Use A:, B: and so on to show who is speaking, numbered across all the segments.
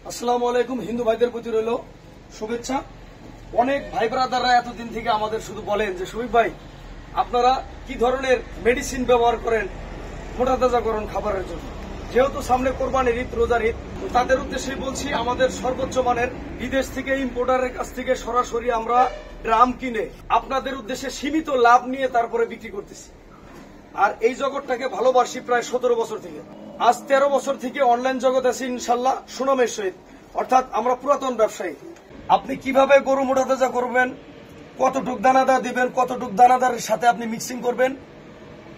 A: আসসালামু আলাইকুম। হিন্দু ভাইদের প্রতি রইল শুভেচ্ছা। অনেক ভাই ব্রাদাররা এতদিন থেকে আমাদের শুধু বলেন যে শফিক ভাই আপনারা কি ধরনের মেডিসিন ব্যবহার করেন মোটা তাজাকরণ খাবারের জন্য। যেহেতু সামনে কোরবানির ঈদ, রোজার ঈদ, তাদের উদ্দেশ্যে বলছি আমাদের সর্বোচ্চ মানের বিদেশ থেকে ইম্পোর্টারের কাছ থেকে সরাসরি আমরা ড্রাম কিনে আপনাদের উদ্দেশ্যে সীমিত লাভ নিয়ে তারপরে বিক্রি করতেছি। আর এই জগৎটাকে ভালোবাসি প্রায় 17 বছর থেকে। আজ 13 বছর থেকে অনলাইন জগৎ আছে ইনশাল্লাহ সুনামের সহিত, অর্থাৎ আমরা পুরাতন ব্যবসায়ী। আপনি কিভাবে গরু মোটা তাজা করবেন, কতটুক দানাদার দিবেন, কতটুক দানাদারের সাথে আপনি মিক্সিং করবেন,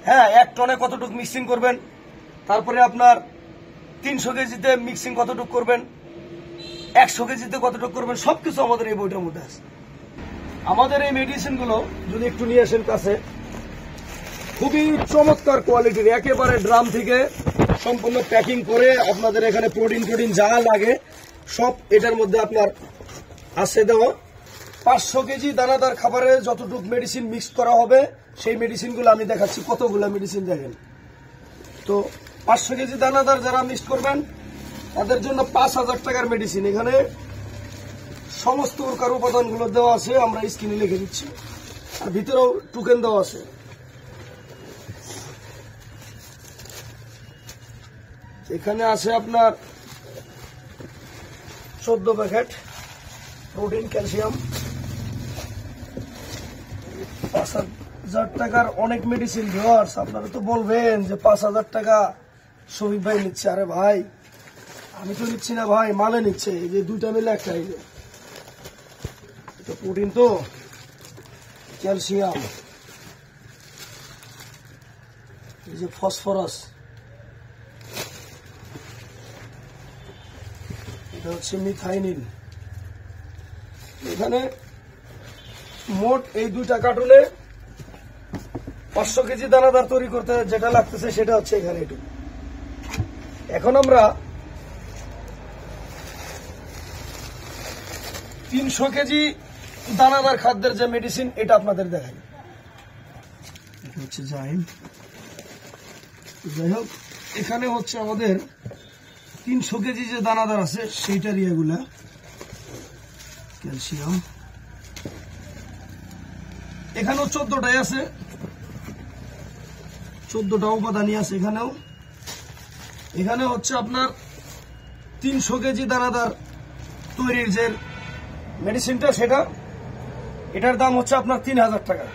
A: হ্যাঁ 1 টনে কতটুক মিক্সিং করবেন, তারপরে আপনার 300 কেজিতে মিক্সিং কতটুক করবেন, 100 কেজিতে কতটুক করবেন, সবকিছু আমাদের এই বইটার মধ্যে আছে। আমাদের এই মেডিসিন গুলো যদি একটু নিয়ে আসেন কাছে, খুবই চমৎকার কোয়ালিটির, একেবারে ড্রাম থেকে সম্পূর্ণ প্যাকিং করে আপনাদের এখানে প্রোটিন যা লাগে সব এটার মধ্যে আপনার আছে দেওয়া। 500 কেজি দানাদার খাবারে যতটুকু মেডিসিন মিক্স করা হবে সেই মেডিসিনগুলো আমি দেখাচ্ছি। কতগুলো মেডিসিন দেখেন তো। 500 কেজি দানাদার যারা মিক্স করবেন তাদের জন্য 5000 টাকার মেডিসিন। এখানে সমস্ত প্রকার উপাদানগুলো দেওয়া আছে, আমরা স্ক্রিনে লিখে দিচ্ছি, আর ভিতরেও টোকেন দেওয়া আছে। এখানে আছে আপনার 14 প্যাকেট প্রোটিন, ক্যালসিয়াম। 5000 টাকার অনেক মেডিসিন। ভিউয়ার্স আপনারা তো বলবেন যে 5000 টাকা শফিক ভাই নিচ্ছে। আরে ভাই আমি তো নিচ্ছি না ভাই, মালে নিচ্ছে। এই যে দুইটা মিলে একটা, এই যে এটা প্রোটিন, তো ক্যালসিয়াম, এই যে ফসফরাস, এটা হচ্ছে মিথাইনিন। এখানে মোট এই দুইটা কার্টুনে 500 কেজি দানাদার তৈরি করতে যেটা লাগতেছে সেটা হচ্ছে এখানে একটু। এখন আমরা 300 কেজি দানাদার খাদ্যের যে মেডিসিন এটা আপনাদের দেখাই। এটা হচ্ছে যাই হোক, এখানে হচ্ছে আমাদের 300 কেজি যে দানাদার আছে সেইটার ইয়েগুলা ক্যালসিয়াম। এখানেও 14টাই আছে, 14টা উপাদানই আছে এখানেও। এখানে হচ্ছে আপনার 300 কেজি দানাদার তৈরির যে মেডিসিনটা সেটা, এটার দাম হচ্ছে আপনার 3000 টাকা।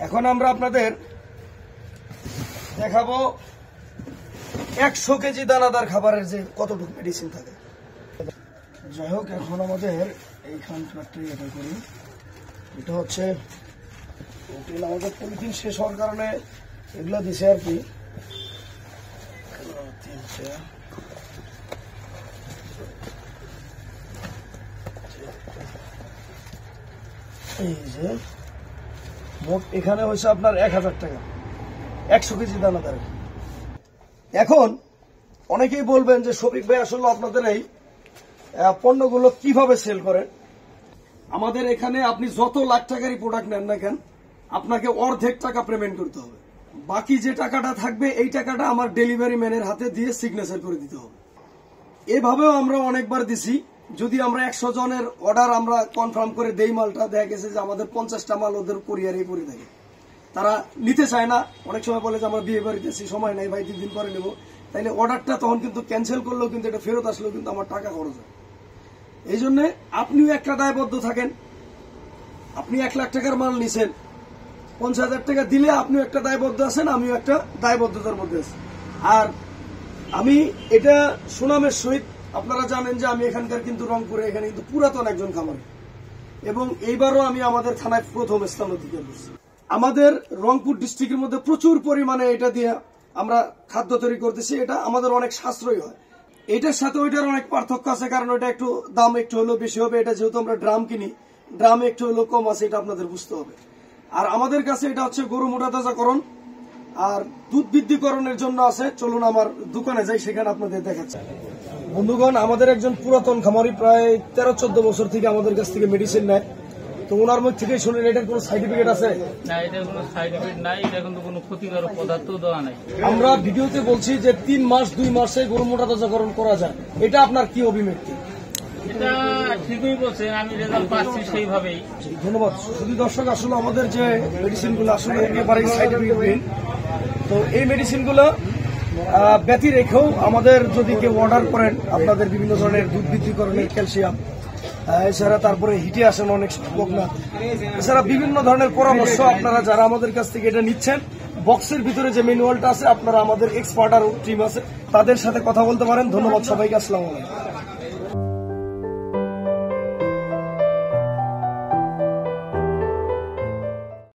A: এখন আমরা আপনাদের দেখাবো 100 কেজি দানাদার খাবারের যে কতটুকু মেডিসিন থাকে। যাই হোক, এখন আমাদের এইখান এটা করি। এটা হচ্ছে প্রোটিন, আমাদের পলিথিন শেষ হওয়ার কারণে এগুলো দিছে আর কি। এই যে মোট এখানে হয়েছে আপনার 1000 টাকা 100 কেজি দানাদার। এখন অনেকেই বলবেন যে শফিক ভাই আসলে আপনাদের এই পণ্যগুলো কিভাবে সেল করেন। আমাদের এখানে আপনি যত লাখ টাকারই প্রোডাক্ট নেন না কেন, আপনাকে অর্ধেক টাকা পেমেন্ট করতে হবে। বাকি যে টাকাটা থাকবে এই টাকাটা আমার ডেলিভারি ম্যানের হাতে দিয়ে সিগনেচার করে দিতে হবে। এভাবেও আমরা অনেকবার দিছি। যদি আমরা 100 জনের অর্ডার আমরা কনফার্ম করে দেই, মালটা দেখা গেছে যে আমাদের 50টা মাল ওদের কোরিয়ারেই পড়ে থাকে, তারা নিতে চায় না। অনেক সময় বলে যে আমরা বিয়ে বাড়িতে আছি, সময় নাই ভাই, 2 দিন পরে নেবো। তাইলে অর্ডারটা তখন কিন্তু ক্যান্সেল করলেও কিন্তু এটা ফেরত আসলেও কিন্তু আমার টাকা খরচ হয়। এই জন্য আপনিও একটা দায়বদ্ধ থাকেন। আপনি 1 লাখ টাকার মাল নিছেন, 50,000 টাকা দিলে আপনিও একটা দায়বদ্ধ আছেন, আমিও একটা দায়বদ্ধতার মধ্যে আছি। আর আমি এটা সুনামের সহিত, আপনারা জানেন যে আমি এখানকার কিন্তু রংপুরে, এখানে কিন্তু পুরাতন একজন খামারি, এবং এইবারও আমি আমাদের থানায় প্রথম স্থান অধিকার করছি। আমাদের রংপুর ডিস্ট্রিক্টের মধ্যে প্রচুর পরিমাণে এটা দিয়ে আমরা খাদ্য তৈরি করতেছি। এটা আমাদের অনেক সাশ্রয়ী হয়। এটার সাথে ওইটার অনেক পার্থক্য আছে, কারণ ওইটা একটু দাম একটু হলেও বেশি হবে। এটা যেহেতু আমরা ড্রাম কিনি, ড্রামে একটু হলেও কম আছে, এটা আপনাদের বুঝতে হবে। আর আমাদের কাছে এটা হচ্ছে গরু মোটা তাজাকরণ আর দুধ বৃদ্ধিকরণের জন্য আছে। চলুন আমার দোকানে যাই, সেখানে আপনাদের দেখাচ্ছি। বন্ধুগণ, আমাদের একজন পুরাতন খামারি প্রায় 13-14 বছর থেকে আমাদের কাছ থেকে মেডিসিন নেয়। তো ওনার মুখ থেকে শুনেন এটার কোনো সার্টিফিকেট আছে?
B: না, এটার কোনো সাইড এফেক্ট নাই, এটা কিন্তু কোনো ক্ষতিকারক পদার্থ দেওয়া নাই।
A: আমরা ভিডিওতে বলছি যে 3 মাস 2 মাসে গরু মোটা তাজাকরণ করা যায়, এটা আপনার কি অভিব্যক্তি?
B: এটা ঠিকই বলছেন, আমি রেজাল্ট পাচ্ছি সেইভাবেই।
A: ধন্যবাদ। শুধু দর্শক, আসলে আমাদের যে মেডিসিনগুলো আসলে একেবারেই সার্টিফিকেট, তো এই মেডিসিনগুলো ব্যতি রেখেও আমাদের যদি কেউ অর্ডার করেন, আপনাদের বিভিন্ন ধরনের দুধ বৃদ্ধিকরণের ক্যালসিয়াম, এছাড়া তারপরে হিটে আসেন অনেক সংখ্যক না, এছাড়া বিভিন্ন ধরনের পরামর্শ আপনারা যারা আমাদের কাছ থেকে এটা নিচ্ছেন, বক্সের ভিতরে যে ম্যানুয়ালটা আছে, আপনারা আমাদের এক্সপার্ট আর টিম আছে, তাদের সাথে কথা বলতে পারেন। ধন্যবাদ সবাইকে, আসসালামু আলাইকুম।